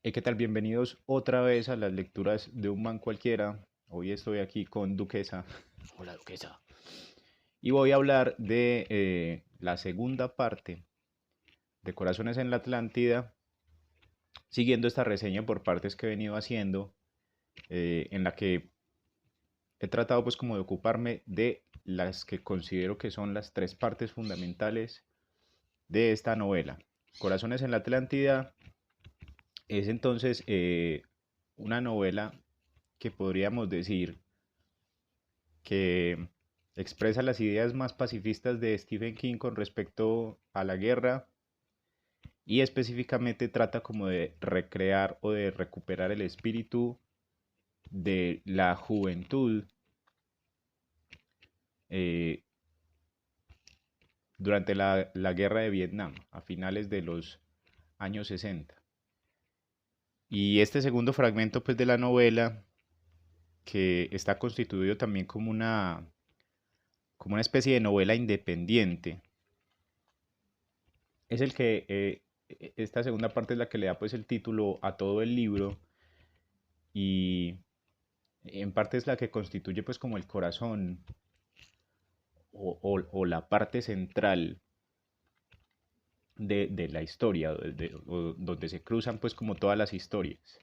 ¿Qué tal? Bienvenidos otra vez a las lecturas de un man cualquiera. Hoy estoy aquí con Duquesa. Hola, Duquesa. Y voy a hablar de la segunda parte de Corazones en la Atlántida, siguiendo esta reseña por partes que he venido haciendo, en la que he tratado pues como de ocuparme de las que considero que son las tres partes fundamentales de esta novela. Corazones en la Atlántida es entonces una novela que podríamos decir que expresa las ideas más pacifistas de Stephen King con respecto a la guerra y específicamente trata como de recrear o de recuperar el espíritu de la juventud eh, durante la guerra de Vietnam a finales de los años 60. Y este segundo fragmento pues de la novela, que está constituido también como una especie de novela independiente, es el que esta segunda parte es la que le da pues el título a todo el libro y en parte es la que constituye pues como el corazón o la parte central de la historia, donde se cruzan pues como todas las historias.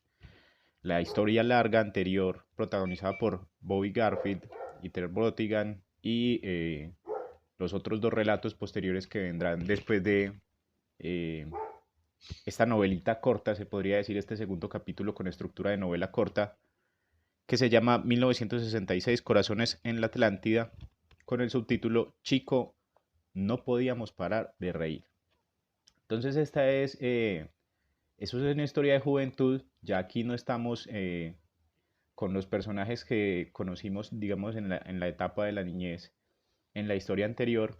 La historia larga anterior protagonizada por Bobby Garfield y Terry Brottigan y los otros dos relatos posteriores que vendrán después de eh, esta novelita corta, se podría decir este segundo capítulo con estructura de novela corta, que se llama 1966 Corazones en la Atlántida, con el subtítulo Chico, no podíamos parar de reír. Entonces esta eso es una historia de juventud, ya aquí no estamos con los personajes que conocimos, digamos, en la etapa de la niñez, en la historia anterior.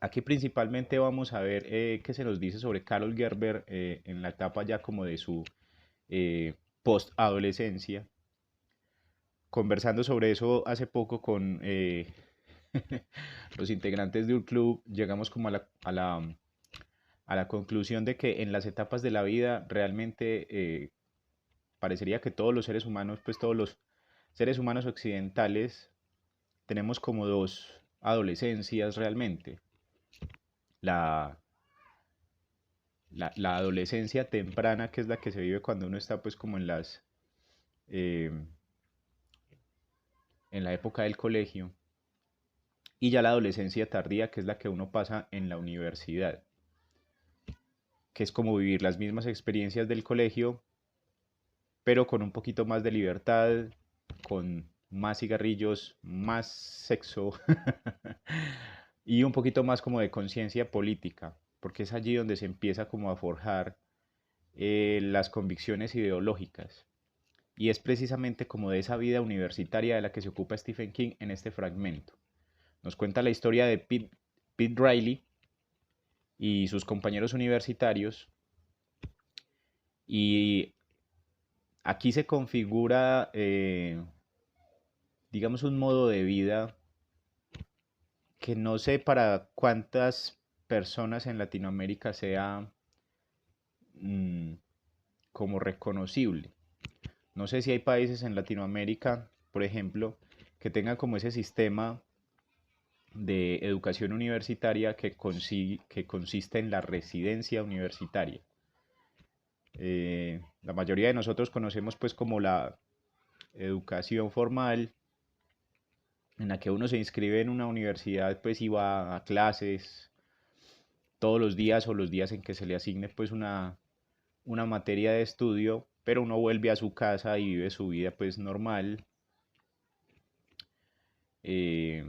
Aquí principalmente vamos a ver qué se nos dice sobre Carol Gerber en la etapa ya como de su post-adolescencia. Conversando sobre eso hace poco con los integrantes de un club, llegamos como a la conclusión de que en las etapas de la vida realmente parecería que todos los seres humanos, pues todos los seres humanos occidentales, tenemos como dos adolescencias realmente. La, la adolescencia temprana, que es la que se vive cuando uno está pues como eh, en la época del colegio, y ya la adolescencia tardía, que es la que uno pasa en la universidad, que es como vivir las mismas experiencias del colegio, pero con un poquito más de libertad, con más cigarrillos, más sexo y un poquito más como de conciencia política, porque es allí donde se empieza como a forjar las convicciones ideológicas. Y es precisamente como de esa vida universitaria de la que se ocupa Stephen King en este fragmento. Nos cuenta la historia de Pete Riley y sus compañeros universitarios, y aquí se configura, digamos, un modo de vida que no sé para cuántas personas en Latinoamérica sea mm, como reconocible. No sé si hay países en Latinoamérica, por ejemplo, que tengan como ese sistema de educación universitaria que consiste en la residencia universitaria. La mayoría de nosotros conocemos pues como la educación formal, en la que uno se inscribe en una universidad pues y va a clases todos los días o los días en que se le asigne pues una materia de estudio, pero uno vuelve a su casa y vive su vida pues normal, eh,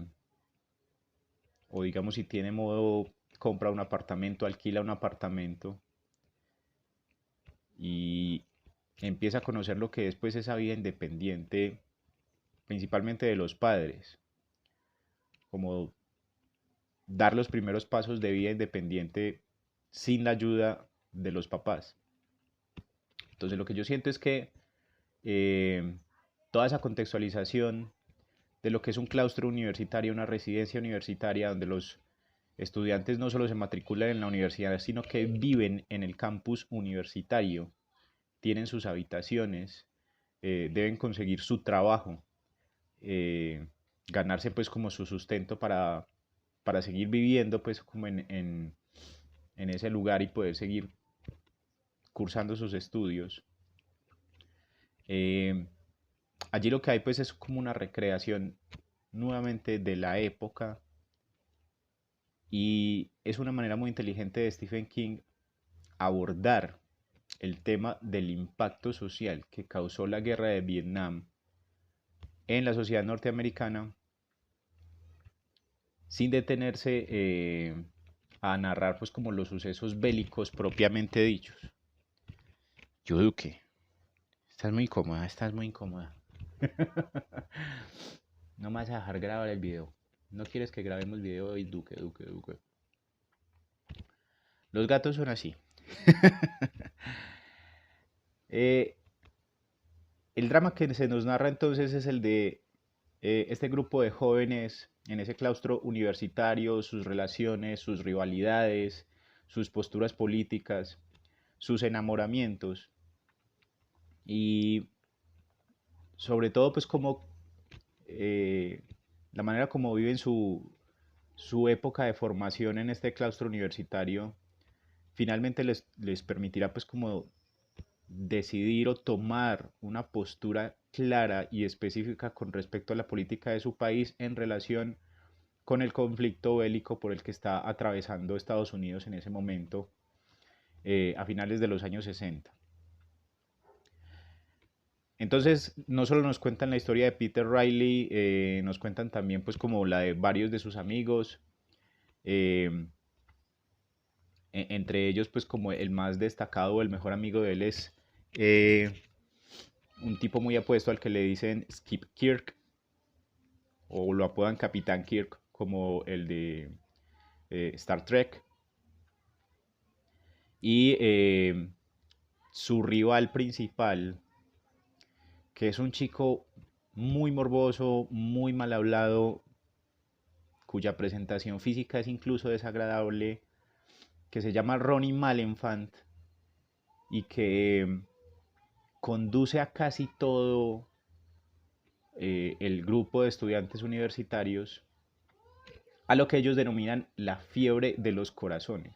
o digamos si tiene modo, compra un apartamento, alquila un apartamento y empieza a conocer lo que es pues esa vida independiente, principalmente de los padres, como dar los primeros pasos de vida independiente sin la ayuda de los papás. Entonces lo que yo siento es que eh, toda esa contextualización de lo que es un claustro universitario, una residencia universitaria, donde los estudiantes no solo se matriculan en la universidad, sino que viven en el campus universitario tienen sus habitaciones, deben conseguir su trabajo, ganarse pues como su sustento para seguir viviendo pues como en ese lugar y poder seguir cursando sus estudios. Eh, Allí lo que hay pues es como una recreación nuevamente de la época y es una manera muy inteligente de Stephen King abordar el tema del impacto social que causó la guerra de Vietnam en la sociedad norteamericana sin detenerse a narrar pues como los sucesos bélicos propiamente dichos. Yuduque, estás muy incómoda, estás muy incómoda. No me vas a dejar grabar el video. No quieres que grabemos el video hoy, Duque, Duque, Duque. Los gatos son así. Eh, el drama que se nos narra entonces es el de este grupo de jóvenes en ese claustro universitario, sus relaciones, sus rivalidades, sus posturas políticas, sus enamoramientos y sobre todo pues como eh, la manera como viven su época de formación en este claustro universitario finalmente les permitirá pues como decidir o tomar una postura clara y específica con respecto a la política de su país en relación con el conflicto bélico por el que está atravesando Estados Unidos en ese momento, a finales de los años 60. Entonces, no solo nos cuentan la historia de Peter Riley, nos cuentan también pues como la de varios de sus amigos, eh, entre ellos pues como el más destacado, el mejor amigo de él es un tipo muy apuesto al que le dicen Skip Kirk, o lo apodan Capitán Kirk, como el de Star Trek. Y su rival principal, que es un chico muy morboso, muy mal hablado, cuya presentación física es incluso desagradable, que se llama Ronnie Malenfant y que conduce a casi todo el grupo de estudiantes universitarios a lo que ellos denominan la fiebre de los corazones.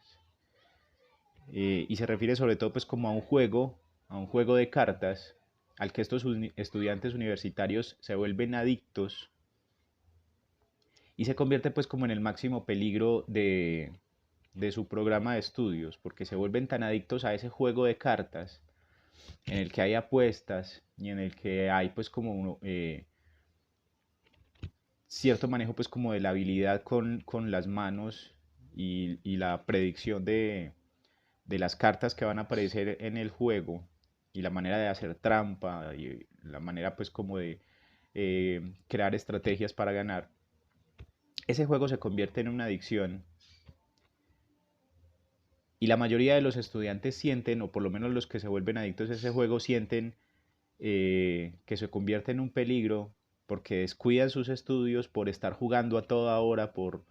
Y se refiere sobre todo pues como a un juego de cartas al que estos estudiantes universitarios se vuelven adictos y se convierte pues como en el máximo peligro de su programa de estudios, porque se vuelven tan adictos a ese juego de cartas en el que hay apuestas y en el que hay pues como cierto manejo pues como de la habilidad con las manos y la predicción de las cartas que van a aparecer en el juego y la manera de hacer trampa y la manera pues como de crear estrategias para ganar, ese juego se convierte en una adicción y la mayoría de los estudiantes sienten, o por lo menos los que se vuelven adictos a ese juego, sienten que se convierte en un peligro porque descuidan sus estudios por estar jugando a toda hora, por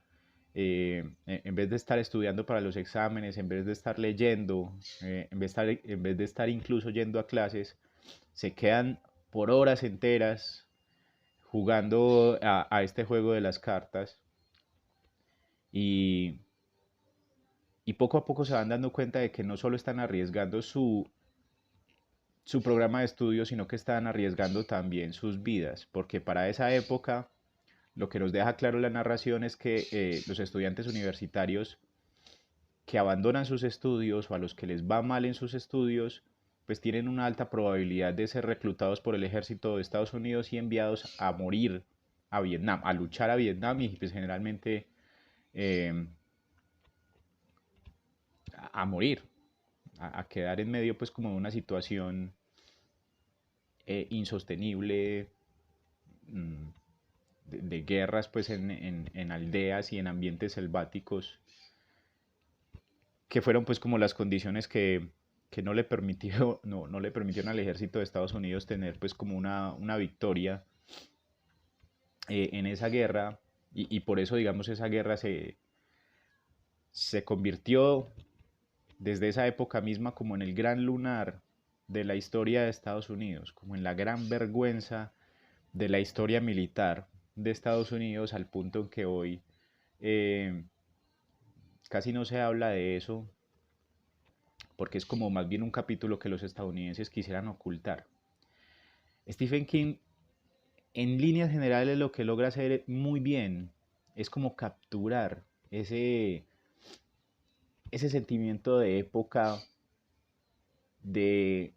en vez de estar estudiando para los exámenes, en vez de estar leyendo, en vez de estar incluso yendo a clases, se quedan por horas enteras jugando a este juego de las cartas y, y poco a poco se van dando cuenta de que no solo están arriesgando su programa de estudio, sino que están arriesgando también sus vidas, porque para esa época lo que nos deja claro la narración es que los estudiantes universitarios que abandonan sus estudios o a los que les va mal en sus estudios, pues tienen una alta probabilidad de ser reclutados por el ejército de Estados Unidos y enviados a morir a Vietnam, a luchar a Vietnam y pues generalmente eh, a morir, a quedar en medio pues como de una situación insostenible, mm, de guerras pues en aldeas y en ambientes selváticos, que fueron pues como las condiciones que no le permitió, no le permitieron al ejército de Estados Unidos tener pues como una victoria en esa guerra y por eso digamos esa guerra se convirtió desde esa época misma como en el gran lunar de la historia de Estados Unidos, como en la gran vergüenza de la historia militar de Estados Unidos, al punto en que hoy eh, casi no se habla de eso, porque es como más bien un capítulo que los estadounidenses quisieran ocultar. Stephen King, en líneas generales, lo que logra hacer muy bien es como capturar ese sentimiento de época, de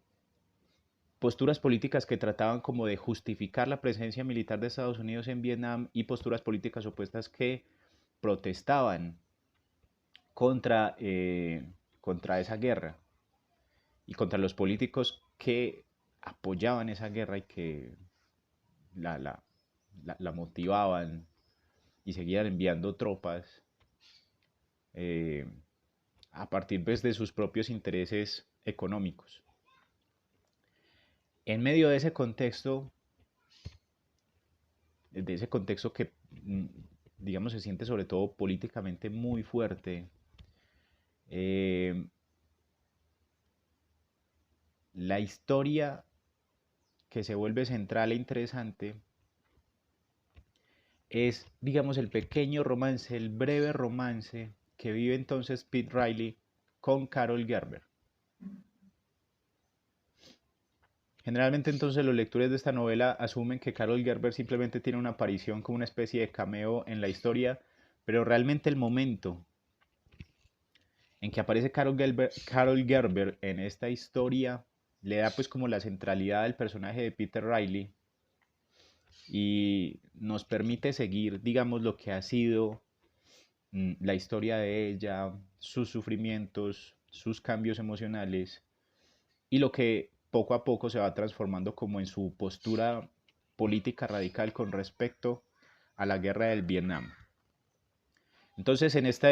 posturas políticas que trataban como de justificar la presencia militar de Estados Unidos en Vietnam y posturas políticas opuestas que protestaban contra, contra esa guerra y contra los políticos que apoyaban esa guerra y que la, la, la motivaban y seguían enviando tropas eh, a partir pues, de sus propios intereses económicos. En medio de ese contexto que, digamos, se siente sobre todo políticamente muy fuerte, la historia que se vuelve central e interesante es, digamos, el pequeño romance, el breve romance que vive entonces Pete Riley con Carol Gerber. Generalmente entonces los lectores de esta novela asumen que Carol Gerber simplemente tiene una aparición como una especie de cameo en la historia, pero realmente el momento en que aparece Carol Gerber en esta historia le da pues como la centralidad al personaje de Peter Riley y nos permite seguir, digamos, lo que ha sido la historia de ella, sus sufrimientos, sus cambios emocionales y lo que poco a poco se va transformando como en su postura política radical con respecto a la guerra del Vietnam. Entonces en esta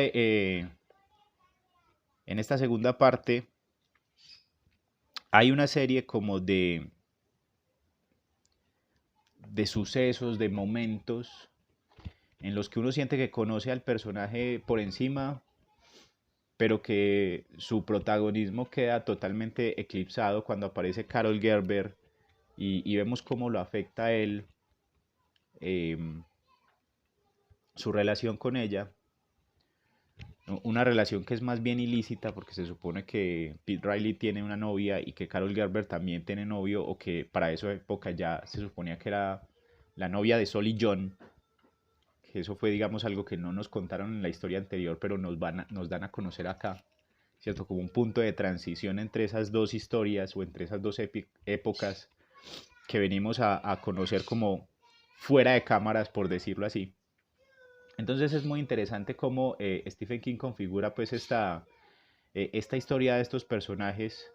segunda parte hay una serie como de sucesos, de momentos en los que uno siente que conoce al personaje por encima, pero que su protagonismo queda totalmente eclipsado cuando aparece Carol Gerber y vemos cómo lo afecta a él, eh, su relación con ella, una relación que es más bien ilícita porque se supone que Pete Riley tiene una novia y que Carol Gerber también tiene novio, o que para esa época ya se suponía que era la novia de Sol y John, que eso fue, digamos, algo que no nos contaron en la historia anterior, pero nos dan a conocer acá, ¿cierto? Como un punto de transición entre esas dos historias o entre esas dos épocas que venimos a conocer como fuera de cámaras, por decirlo así. Entonces es muy interesante cómo Stephen King configura pues esta historia de estos personajes.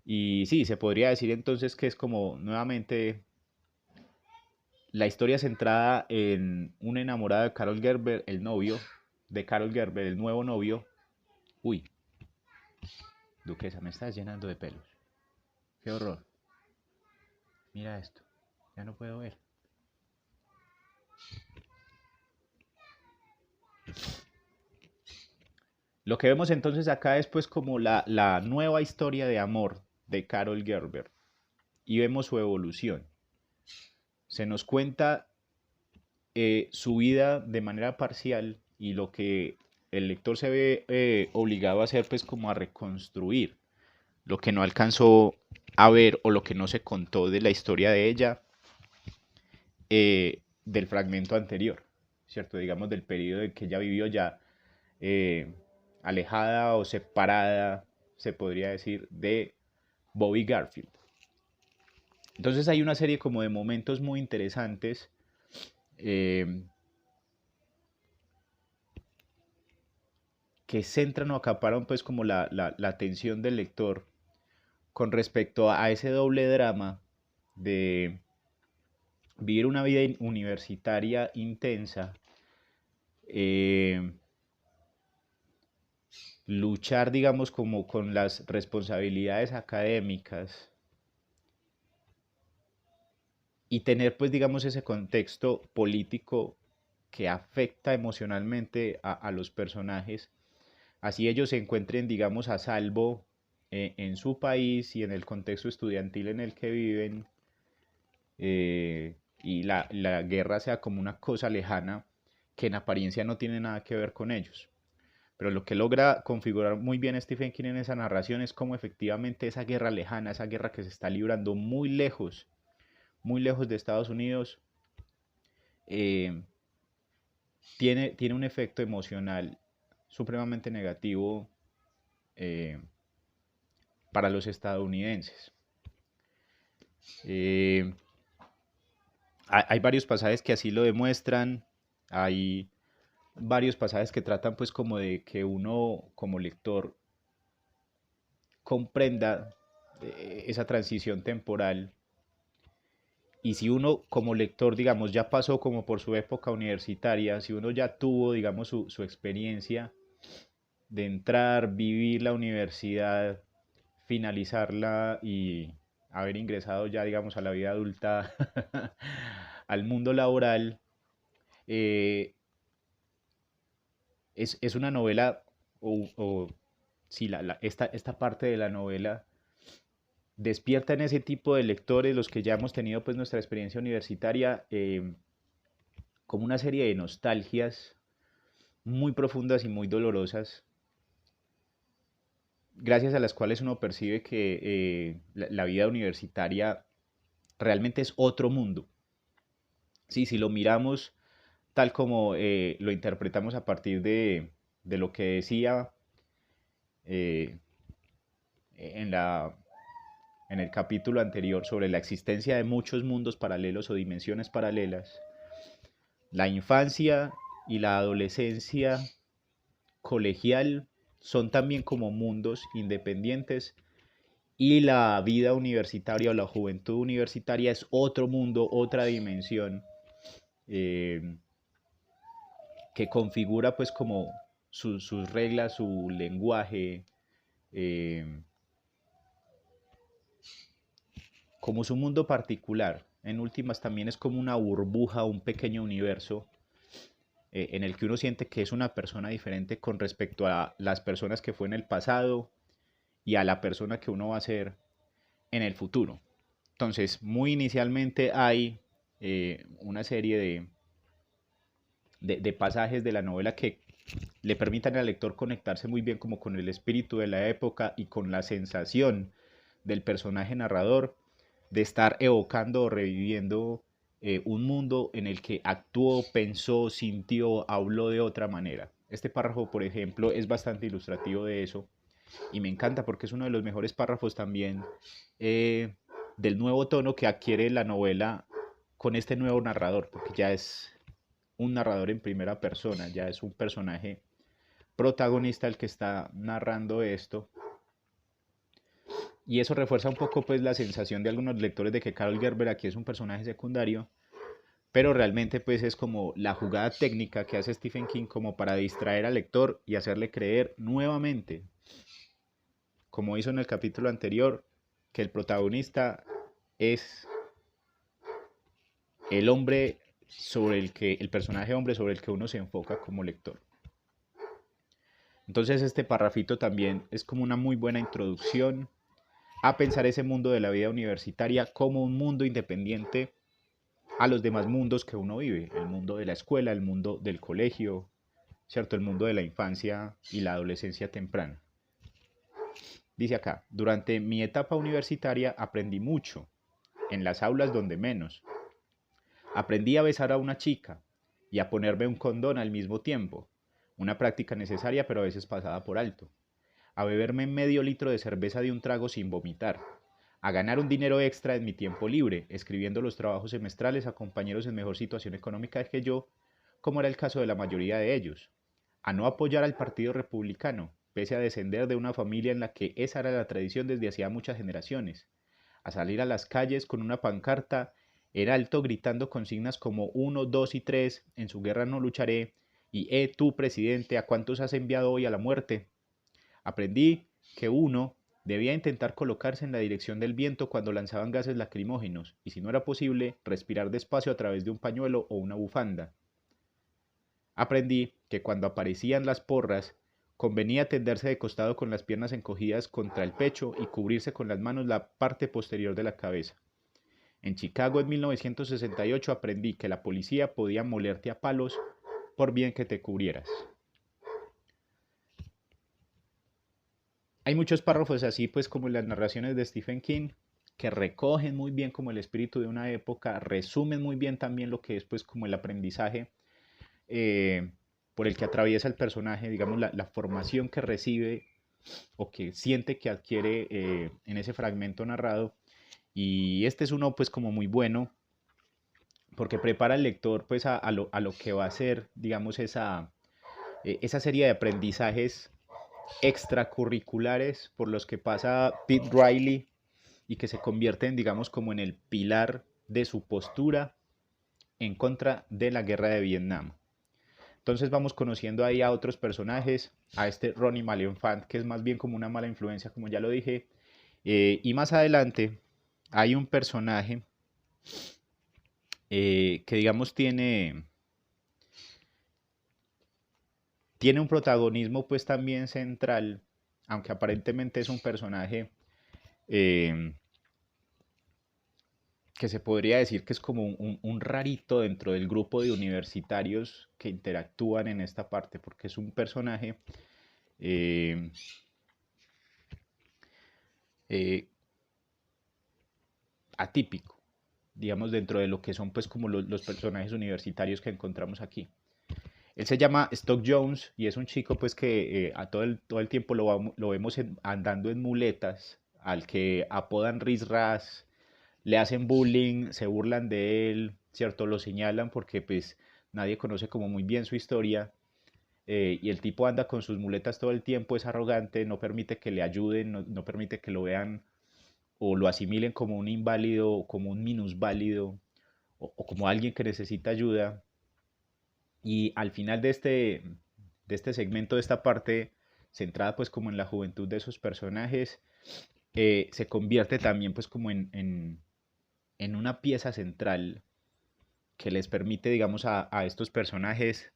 Y sí, se podría decir entonces que es como nuevamente la historia centrada en un enamorado de Carol Gerber, el novio de Carol Gerber, el nuevo novio. Uy, Duquesa, me estás llenando de pelos. Qué horror. Mira esto. Ya no puedo ver. Lo que vemos entonces acá es pues como la nueva historia de amor de Carol Gerber. Y vemos su evolución. Se nos cuenta su vida de manera parcial y lo que el lector se ve obligado a hacer pues como a reconstruir lo que no alcanzó a ver o lo que no se contó de la historia de ella del fragmento anterior, ¿cierto? Digamos del periodo en que ella vivió ya eh, alejada o separada, se podría decir, de Bobby Garfield. Entonces hay una serie como de momentos muy interesantes eh, que centran o acaparan pues como la atención del lector con respecto a ese doble drama de vivir una vida universitaria intensa, eh, luchar, digamos, como con las responsabilidades académicas y tener, pues, digamos, ese contexto político que afecta emocionalmente a los personajes, así ellos se encuentren, digamos, a salvo en su país y en el contexto estudiantil en el que viven, y la guerra sea como una cosa lejana que en apariencia no tiene nada que ver con ellos. Pero lo que logra configurar muy bien Stephen King en esa narración es cómo efectivamente esa guerra lejana, esa guerra que se está librando muy lejos de Estados Unidos, eh, tiene un efecto emocional supremamente negativo eh, para los estadounidenses. Eh, hay varios pasajes que así lo demuestran, hay varios pasajes que tratan pues como de que uno como lector comprenda esa transición temporal, y si uno como lector, digamos, ya pasó como por su época universitaria, si uno ya tuvo, digamos, su experiencia de entrar, vivir la universidad, finalizarla y haber ingresado ya, digamos, a la vida adulta, al mundo laboral, eh, es una novela, o sí, esta parte de la novela despierta en ese tipo de lectores, los que ya hemos tenido pues nuestra experiencia universitaria, como una serie de nostalgias muy profundas y muy dolorosas, gracias a las cuales uno percibe que la vida universitaria realmente es otro mundo. Sí, si lo miramos tal como lo interpretamos a partir de lo que decía eh, en en el capítulo anterior sobre la existencia de muchos mundos paralelos o dimensiones paralelas, la infancia y la adolescencia colegial son también como mundos independientes, y la vida universitaria o la juventud universitaria es otro mundo, otra dimensión, eh, que configura pues como sus reglas, su lenguaje, eh, como su mundo particular. En últimas también es como una burbuja, un pequeño universo en el que uno siente que es una persona diferente con respecto a las personas que fue en el pasado y a la persona que uno va a ser en el futuro. Entonces, muy inicialmente hay una serie de pasajes de la novela que le permitan al lector conectarse muy bien como con el espíritu de la época y con la sensación del personaje narrador de estar evocando o reviviendo un mundo en el que actuó, pensó, sintió, habló de otra manera. Este párrafo, por ejemplo, es bastante ilustrativo de eso y me encanta porque es uno de los mejores párrafos también del nuevo tono que adquiere la novela con este nuevo narrador, porque ya es un narrador en primera persona, ya es un personaje protagonista el que está narrando esto, y eso refuerza un poco pues la sensación de algunos lectores de que Carol Gerber aquí es un personaje secundario, pero realmente pues es como la jugada técnica que hace Stephen King como para distraer al lector y hacerle creer nuevamente, como hizo en el capítulo anterior, que el protagonista es el hombre sobre el personaje hombre sobre el que uno se enfoca como lector. Entonces este parrafito también es como una muy buena introducción a pensar ese mundo de la vida universitaria como un mundo independiente a los demás mundos que uno vive, el mundo de la escuela, el mundo del colegio, ¿cierto? El mundo de la infancia y la adolescencia temprana. Dice acá, durante mi etapa universitaria aprendí mucho, en las aulas donde menos. Aprendí a besar a una chica y a ponerme un condón al mismo tiempo, una práctica necesaria pero a veces pasada por alto. A beberme medio litro de cerveza de un trago sin vomitar, a ganar un dinero extra en mi tiempo libre, escribiendo los trabajos semestrales a compañeros en mejor situación económica que yo, como era el caso de la mayoría de ellos, a no apoyar al Partido Republicano, pese a descender de una familia en la que esa era la tradición desde hacía muchas generaciones, a salir a las calles con una pancarta en alto gritando consignas como 1, 2 y 3, en su guerra no lucharé, y tú, presidente, ¿a cuántos has enviado hoy a la muerte? Aprendí que uno debía intentar colocarse en la dirección del viento cuando lanzaban gases lacrimógenos y, si no era posible, respirar despacio a través de un pañuelo o una bufanda. Aprendí que cuando aparecían las porras, Convenía tenderse de costado con las piernas encogidas contra el pecho y cubrirse con las manos la parte posterior de la cabeza. En Chicago en 1968 aprendí que la policía podía molerte a palos por bien que te cubrieras. Hay muchos párrafos así, pues como en las narraciones de Stephen King, que recogen muy bien como el espíritu de una época, resumen muy bien también lo que es pues como el aprendizaje eh, por el que atraviesa el personaje, digamos la formación que recibe o que siente que adquiere en ese fragmento narrado. Y este es uno pues como muy bueno porque prepara al lector pues a lo que va a ser, digamos, esa serie de aprendizajes extracurriculares por los que pasa Pete Riley y que se convierten, digamos, como en el pilar de su postura en contra de la guerra de Vietnam. Entonces vamos conociendo ahí a otros personajes, a este Ronnie Malenfant, que es más bien como una mala influencia, como ya lo dije, y más adelante hay un personaje que digamos tiene un protagonismo pues también central, aunque aparentemente es un personaje eh, que se podría decir que es como un rarito dentro del grupo de universitarios que interactúan en esta parte, porque es un personaje eh, eh, atípico, digamos, dentro de lo que son pues como los personajes universitarios que encontramos aquí. Él se llama Stock Jones y es un chico pues que todo el tiempo lo vemos andando en muletas, al que apodan Riz Ras, le hacen bullying, se burlan de él, ¿cierto? Lo señalan porque pues nadie conoce como muy bien su historia y el tipo anda con sus muletas todo el tiempo, es arrogante, no permite que le ayuden, no permite que lo vean o lo asimilen como un inválido o como un minusválido o como alguien que necesita ayuda. Y al final de este segmento, de esta parte centrada pues como en la juventud de esos personajes, se convierte también pues como en una pieza central que les permite, digamos, a estos personajes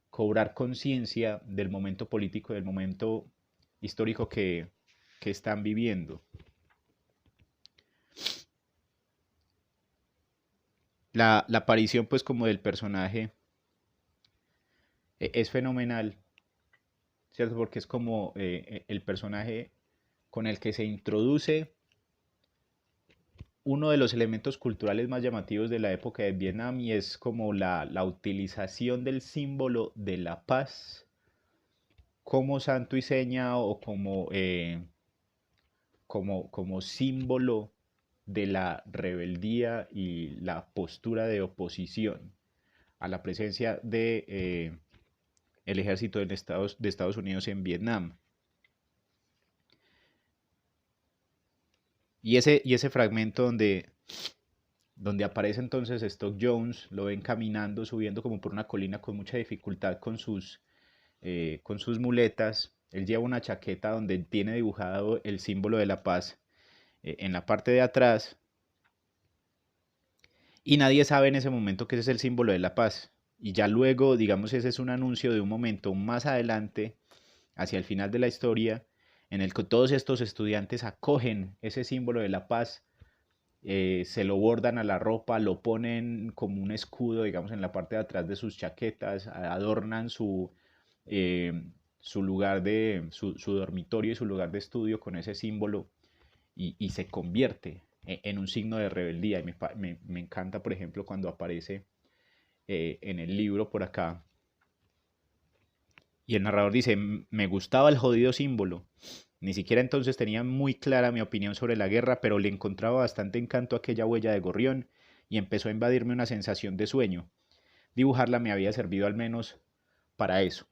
cobrar conciencia del momento político, del momento histórico que están viviendo. La aparición, pues, como del personaje es fenomenal, ¿cierto? Porque es como el personaje con el que se introduce uno de los elementos culturales más llamativos de la época de Vietnam y es como la utilización del símbolo de la paz como santo y seña o como símbolo de la rebeldía y la postura de oposición a la presencia de el ejército de Estados Unidos en Vietnam. Y ese fragmento donde aparece entonces Stock Jones, lo ven caminando, subiendo como por una colina con mucha dificultad con sus muletas. Él lleva una chaqueta donde tiene dibujado el símbolo de la paz en la parte de atrás y nadie sabe en ese momento que ese es el símbolo de la paz. Y ya luego, digamos, ese es un anuncio de un momento más adelante, hacia el final de la historia, en el que todos estos estudiantes acogen ese símbolo de la paz, se lo bordan a la ropa, lo ponen como un escudo, digamos, en la parte de atrás de sus chaquetas, adornan eh, su lugar su dormitorio y su lugar de estudio con ese símbolo y se convierte en un signo de rebeldía. Y me encanta, por ejemplo, cuando aparece en el libro por acá y el narrador dice, me gustaba el jodido símbolo. Ni siquiera entonces tenía muy clara mi opinión sobre la guerra, pero le encontraba bastante encanto a aquella huella de gorrión y empezó a invadirme una sensación de sueño. Dibujarla me había servido al menos para eso.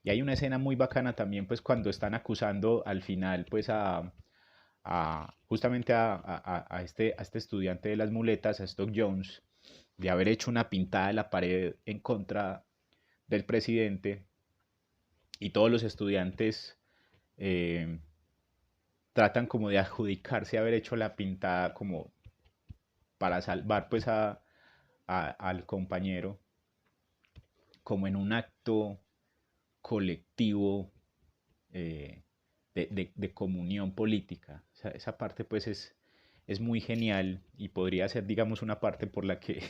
Y hay una escena muy bacana también, pues cuando están acusando al final, pues justamente a este estudiante de las muletas, a Stock Jones, de haber hecho una pintada de la pared en contra del presidente y todos los estudiantes eh, tratan como de adjudicarse haber hecho la pintada como para salvar pues al compañero, como en un acto colectivo de comunión política. O sea, esa parte pues es muy genial y podría ser, digamos, una parte por la que,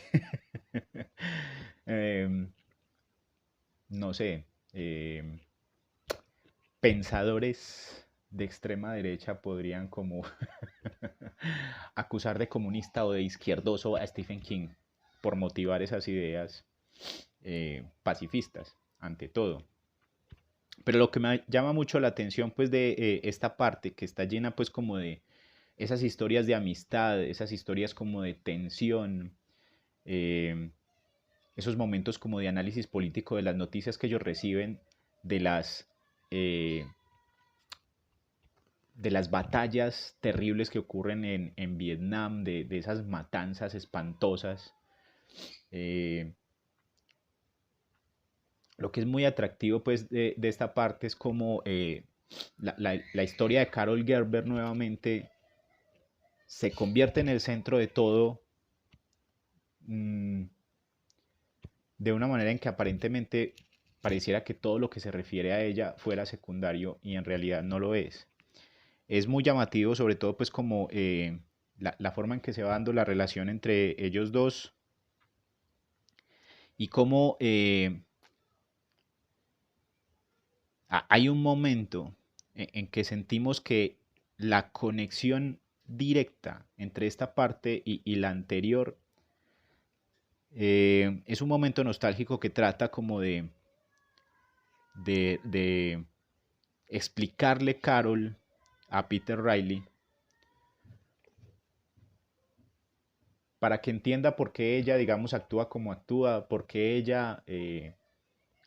em, no sé, pensadores de extrema derecha podrían como acusar de comunista o de izquierdoso a Stephen King por motivar esas ideas pacifistas, ante todo. Pero lo que me llama mucho la atención pues de esta parte que está llena pues como de esas historias de amistad, esas historias como de tensión, eh, esos momentos como de análisis político de las noticias que ellos reciben, de las, eh, de las batallas terribles que ocurren en Vietnam, de esas matanzas espantosas. Eh, lo que es muy atractivo pues de esta parte es como la historia de Carol Gerber nuevamente se convierte en el centro de todo, mmm, de una manera en que aparentemente pareciera que todo lo que se refiere a ella fuera secundario y en realidad no lo es. Es muy llamativo, sobre todo pues como la forma en que se va dando la relación entre ellos dos y cómo hay un momento en que sentimos que la conexión directa entre esta parte y la anterior es un momento nostálgico que trata como de explicarle Carol a Peter Riley para que entienda por qué ella, digamos, actúa como actúa, por qué ella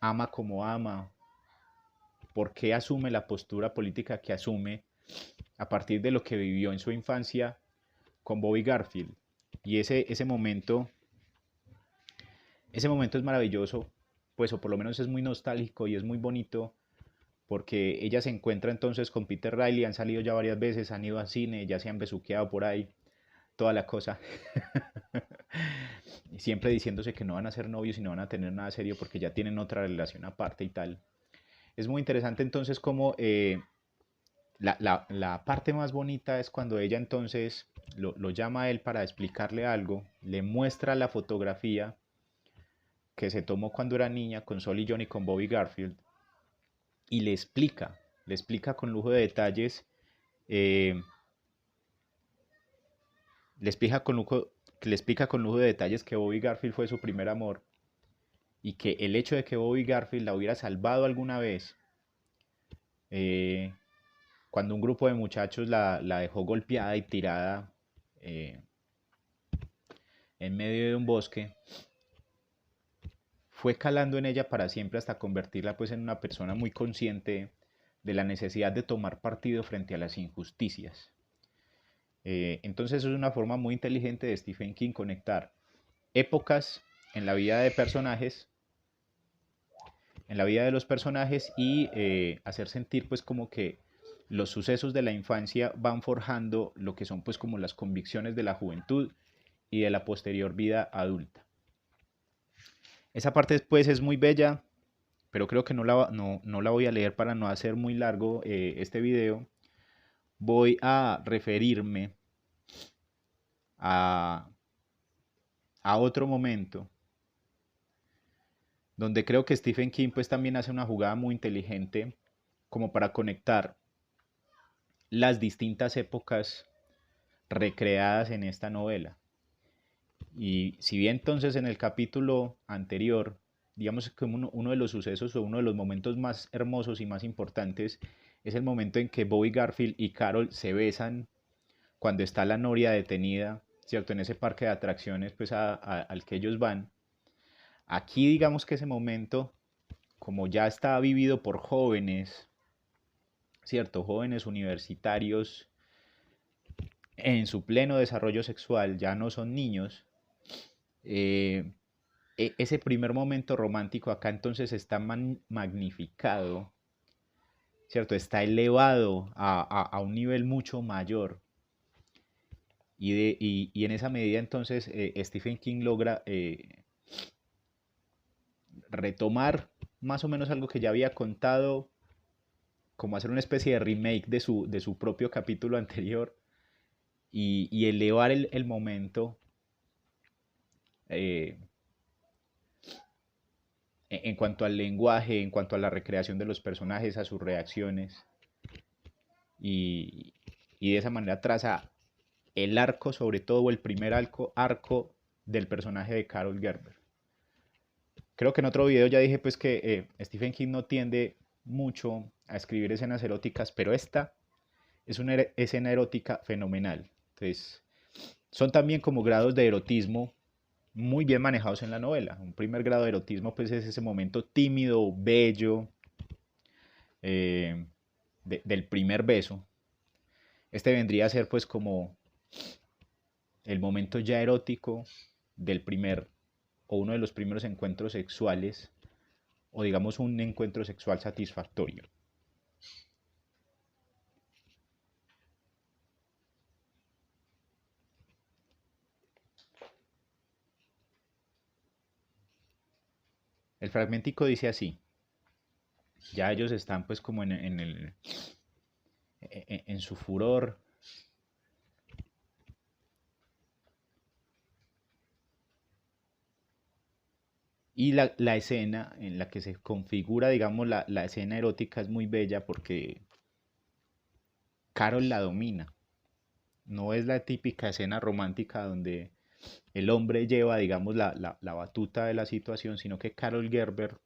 ama como ama, por qué asume la postura política que asume a partir de lo que vivió en su infancia con Bobby Garfield. Y ese momento es maravilloso, pues o por lo menos es muy nostálgico y es muy bonito porque ella se encuentra entonces con Peter Riley, han salido ya varias veces, han ido al cine, ya se han besuqueado por ahí, toda la cosa. Y siempre diciéndose que no van a ser novios y no van a tener nada serio porque ya tienen otra relación aparte y tal. Es muy interesante entonces como la parte más bonita es cuando ella entonces lo llama a él para explicarle algo, le muestra la fotografía que se tomó cuando era niña con Sol y Johnny con Bobby Garfield y le explica con lujo de detalles, eh, le, explica con lujo, le explica con lujo de detalles que Bobby Garfield fue su primer amor y que el hecho de que Bobby Garfield la hubiera salvado alguna vez eh, cuando un grupo de muchachos la dejó golpeada y tirada eh, en medio de un bosque, fue calando en ella para siempre hasta convertirla pues en una persona muy consciente de la necesidad de tomar partido frente a las injusticias. Entonces es una forma muy inteligente de Stephen King conectar épocas en la vida de personajes, en la vida de los personajes y hacer sentir pues como que los sucesos de la infancia van forjando lo que son pues como las convicciones de la juventud y de la posterior vida adulta. Esa parte después es muy bella, pero creo que no la voy a leer para no hacer muy largo este video. Voy a referirme a, a otro momento donde creo que Stephen King pues también hace una jugada muy inteligente como para conectar las distintas épocas recreadas en esta novela. Y si bien entonces en el capítulo anterior, digamos que uno de los sucesos o uno de los momentos más hermosos y más importantes es el momento en que Bobby Garfield y Carol se besan cuando está la noria detenida, ¿cierto? En ese parque de atracciones pues al que ellos van. Aquí digamos que ese momento, como ya está vivido por jóvenes, ¿cierto? Jóvenes universitarios en su pleno desarrollo sexual, ya no son niños, eh, ese primer momento romántico acá entonces está magnificado, ¿cierto? Está elevado a un nivel mucho mayor. Y en esa medida entonces Stephen King logra retomar más o menos algo que ya había contado, como hacer una especie de remake de su propio capítulo anterior y elevar el momento eh, en cuanto al lenguaje, en cuanto a la recreación de los personajes, a sus reacciones, y, y de esa manera traza el arco, sobre todo, o el primer arco del personaje de Carol Gerber. Creo que en otro video ya dije pues que Stephen King no tiende mucho a escribir escenas eróticas, pero esta es una escena erótica fenomenal. Entonces, son también como grados de erotismo muy bien manejados en la novela. Un primer grado de erotismo pues es ese momento tímido, bello, eh, del primer beso. Este vendría a ser pues como el momento ya erótico del primer o uno de los primeros encuentros sexuales o digamos un encuentro sexual satisfactorio. El fragmentico dice así, ya ellos están pues como en su furor. Y la escena en la que se configura, digamos, la escena erótica es muy bella porque Carol la domina. No es la típica escena romántica donde el hombre lleva, digamos, la batuta de la situación, sino que Carol Gerber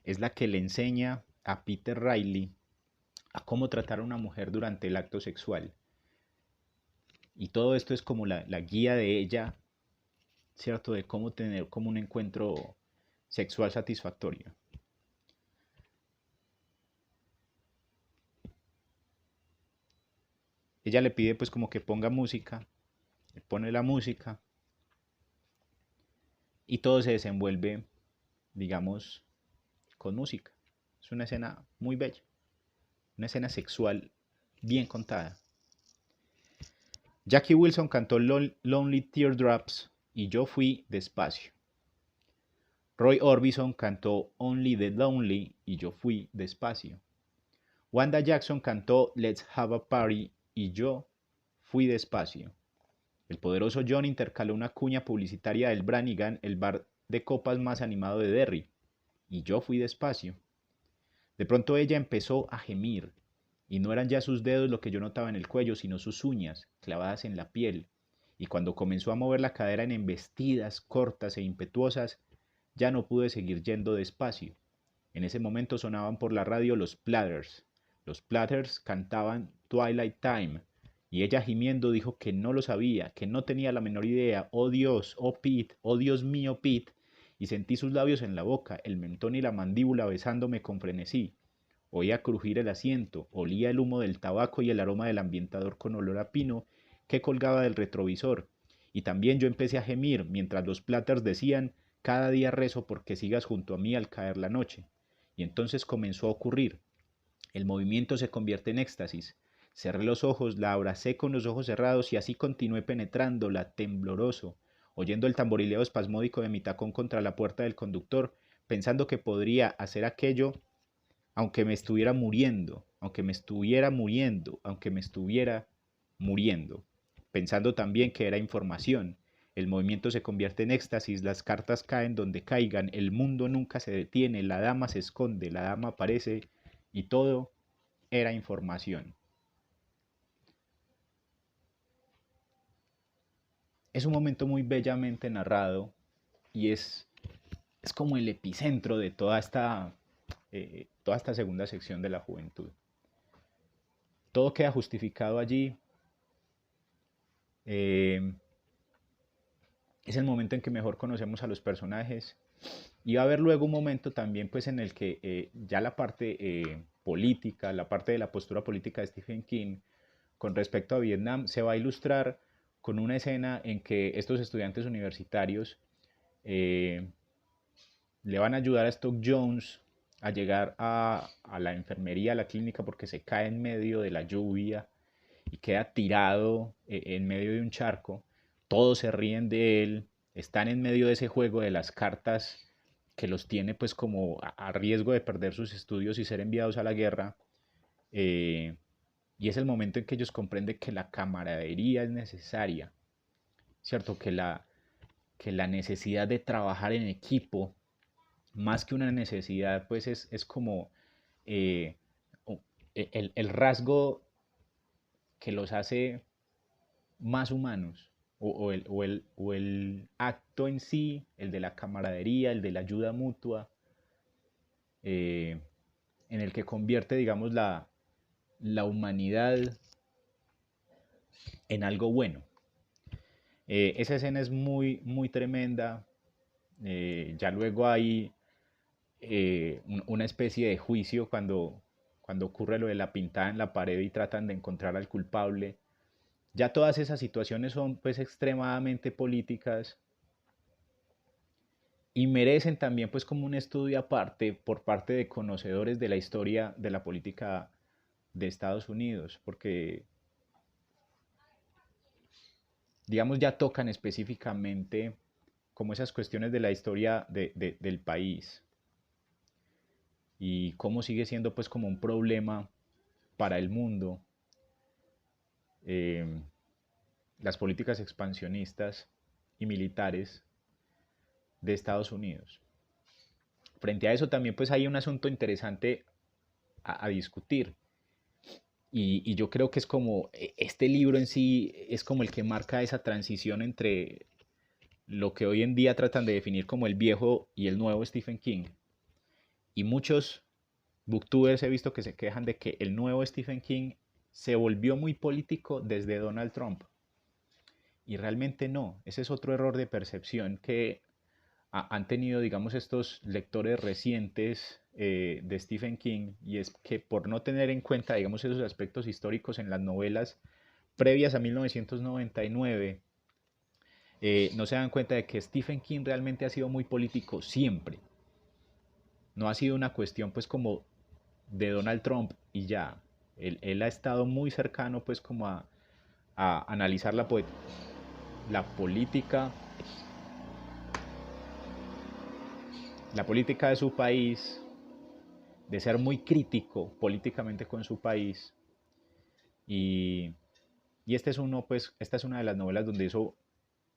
es la que le enseña a Peter Riley a cómo tratar a una mujer durante el acto sexual. Y todo esto es como la guía de ella, ¿cierto? De cómo tener como un encuentro sexual satisfactorio. Ella le pide pues como que ponga música, le pone la música y todo se desenvuelve, digamos, con música. Es una escena muy bella, una escena sexual bien contada. Jackie Wilson cantó Lonely Teardrops y Yo Fui Despacio. Roy Orbison cantó Only the Lonely y Yo Fui Despacio. Wanda Jackson cantó Let's Have a Party y Yo Fui Despacio. El poderoso John intercaló una cuña publicitaria del Brannigan, el bar de copas más animado de Derry, y Yo Fui Despacio. De pronto ella empezó a gemir, y no eran ya sus dedos lo que yo notaba en el cuello, sino sus uñas, clavadas en la piel, y cuando comenzó a mover la cadera en embestidas, cortas e impetuosas, ya no pude seguir yendo despacio. En ese momento sonaban por la radio los Platters. Los Platters cantaban Twilight Time, y ella gimiendo dijo que no lo sabía, que no tenía la menor idea. Oh Dios, oh Pete, oh Dios mío Pete, y sentí sus labios en la boca, el mentón y la mandíbula besándome con frenesí. Oía crujir el asiento, olía el humo del tabaco y el aroma del ambientador con olor a pino que colgaba del retrovisor. Y también yo empecé a gemir mientras los Platters decían, cada día rezo porque sigas junto a mí al caer la noche. Y entonces comenzó a ocurrir. El movimiento se convierte en éxtasis. Cerré los ojos, la abracé con los ojos cerrados y así continué penetrándola, tembloroso, oyendo el tamborileo espasmódico de mi tacón contra la puerta del conductor, pensando que podría hacer aquello aunque me estuviera muriendo, aunque me estuviera muriendo, aunque me estuviera muriendo, pensando también que era información. El movimiento se convierte en éxtasis, las cartas caen donde caigan, el mundo nunca se detiene, la dama se esconde, la dama aparece y todo era información. Es un momento muy bellamente narrado y es como el epicentro de toda esta segunda sección de la juventud. Todo queda justificado allí. Eh, es el momento en que mejor conocemos a los personajes. Y va a haber luego un momento también pues en el que ya la parte política, la parte de la postura política de Stephen King con respecto a Vietnam se va a ilustrar con una escena en que estos estudiantes universitarios eh, le van a ayudar a Stock Jones a llegar a la enfermería, a la clínica, porque se cae en medio de la lluvia y queda tirado en medio de un charco. Todos se ríen de él, están en medio de ese juego de las cartas que los tiene pues como a riesgo de perder sus estudios y ser enviados a la guerra. eh, y es el momento en que ellos comprenden que la camaradería es necesaria, ¿cierto? Que la necesidad de trabajar en equipo, más que una necesidad, pues es como eh, el rasgo que los hace más humanos, o el acto en sí, el de la camaradería, el de la ayuda mutua, eh, en el que convierte, digamos, la humanidad en algo bueno. Esa escena es muy, muy tremenda. Ya luego hay una especie de juicio cuando ocurre lo de la pintada en la pared y tratan de encontrar al culpable. Ya todas esas situaciones son pues extremadamente políticas y merecen también pues como un estudio aparte por parte de conocedores de la historia de la política de Estados Unidos, porque digamos ya tocan específicamente como esas cuestiones de la historia del país y cómo sigue siendo pues como un problema para el mundo eh, las políticas expansionistas y militares de Estados Unidos. Frente a eso también pues hay un asunto interesante a discutir y yo creo que es como este libro en sí es como el que marca esa transición entre lo que hoy en día tratan de definir como el viejo y el nuevo Stephen King. Y muchos booktubers he visto que se quejan de que el nuevo Stephen King se volvió muy político desde Donald Trump. Y realmente no, ese es otro error de percepción que han tenido, digamos, estos lectores recientes de Stephen King, y es que por no tener en cuenta, digamos, esos aspectos históricos en las novelas previas a 1999, no se dan cuenta de que Stephen King realmente ha sido muy político siempre. No ha sido una cuestión pues como de Donald Trump y ya. Él ha estado muy cercano pues como a analizar la política, la política de su país, de ser muy crítico políticamente con su país. Y, y este es uno, pues, esta es una de las novelas donde eso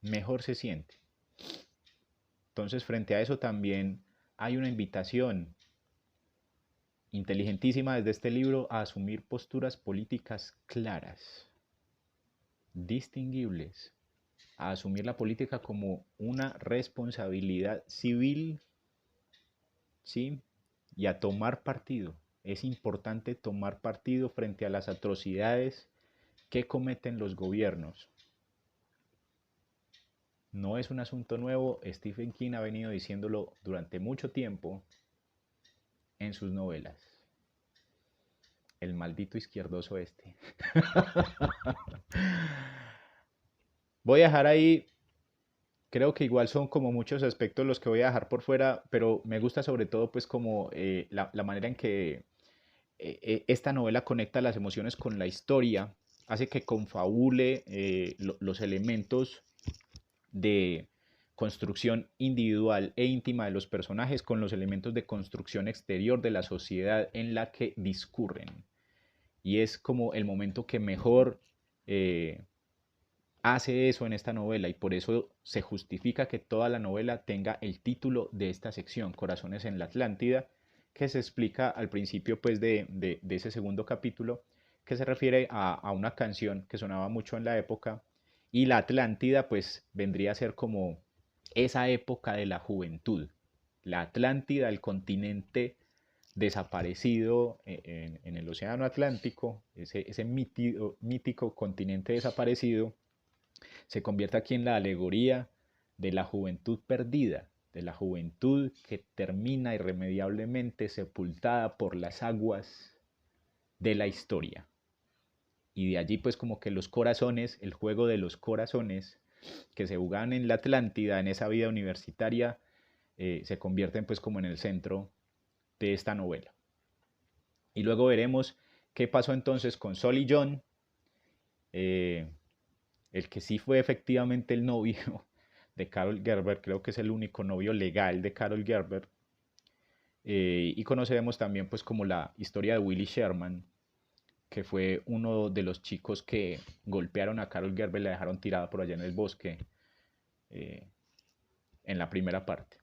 mejor se siente. Entonces, frente a eso también hay una invitación inteligentísima desde este libro a asumir posturas políticas claras, distinguibles, a asumir la política como una responsabilidad civil, ¿sí? Y a tomar partido. Es importante tomar partido frente a las atrocidades que cometen los gobiernos. No es un asunto nuevo, Stephen King ha venido diciéndolo durante mucho tiempo en sus novelas. El maldito izquierdoso este. Voy a dejar ahí, creo que igual son como muchos aspectos los que voy a dejar por fuera, pero me gusta sobre todo pues como la manera en que esta novela conecta las emociones con la historia, hace que confabule los elementos de construcción individual e íntima de los personajes con los elementos de construcción exterior de la sociedad en la que discurren. Y es como el momento que mejor hace eso en esta novela y por eso se justifica que toda la novela tenga el título de esta sección, Corazones en la Atlántida, que se explica al principio pues de ese segundo capítulo, que se refiere a una canción que sonaba mucho en la época, y la Atlántida pues vendría a ser como esa época de la juventud. La Atlántida, el continente desaparecido en el Océano Atlántico, ese mítico continente desaparecido, se convierte aquí en la alegoría de la juventud perdida, de la juventud que termina irremediablemente sepultada por las aguas de la historia. Y de allí pues como que los corazones, el juego de los corazones que se jugaban en la Atlántida, en esa vida universitaria, se convierten pues como en el centro de esta novela. Y luego veremos qué pasó entonces con Sol y John, eh, el que sí fue efectivamente el novio de Carol Gerber, creo que es el único novio legal de Carol Gerber, Y conoceremos también pues como la historia de Willie Sherman, que fue uno de los chicos que golpearon a Carol Gerber y la dejaron tirada por allá en el bosque eh, en la primera parte.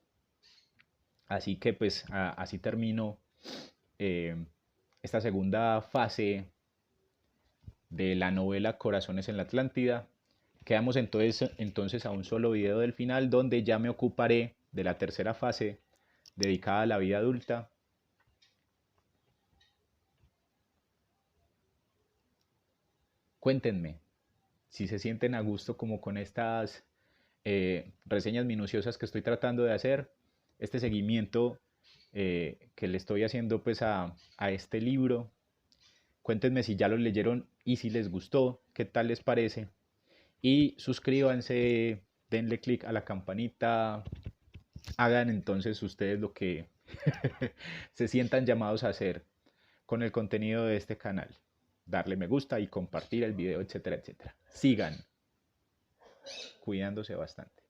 Así que pues así termino eh, esta segunda fase de la novela Corazones en la Atlántida. Quedamos entonces a un solo video del final donde ya me ocuparé de la tercera fase dedicada a la vida adulta. Cuéntenme si se sienten a gusto como con estas reseñas minuciosas que estoy tratando de hacer, este seguimiento que le estoy haciendo pues a este libro. Cuéntenme si ya lo leyeron y si les gustó, qué tal les parece. Y suscríbanse, denle click a la campanita, hagan entonces ustedes lo que se sientan llamados a hacer con el contenido de este canal. Darle me gusta y compartir el video, etcétera, etcétera. Sigan cuidándose bastante.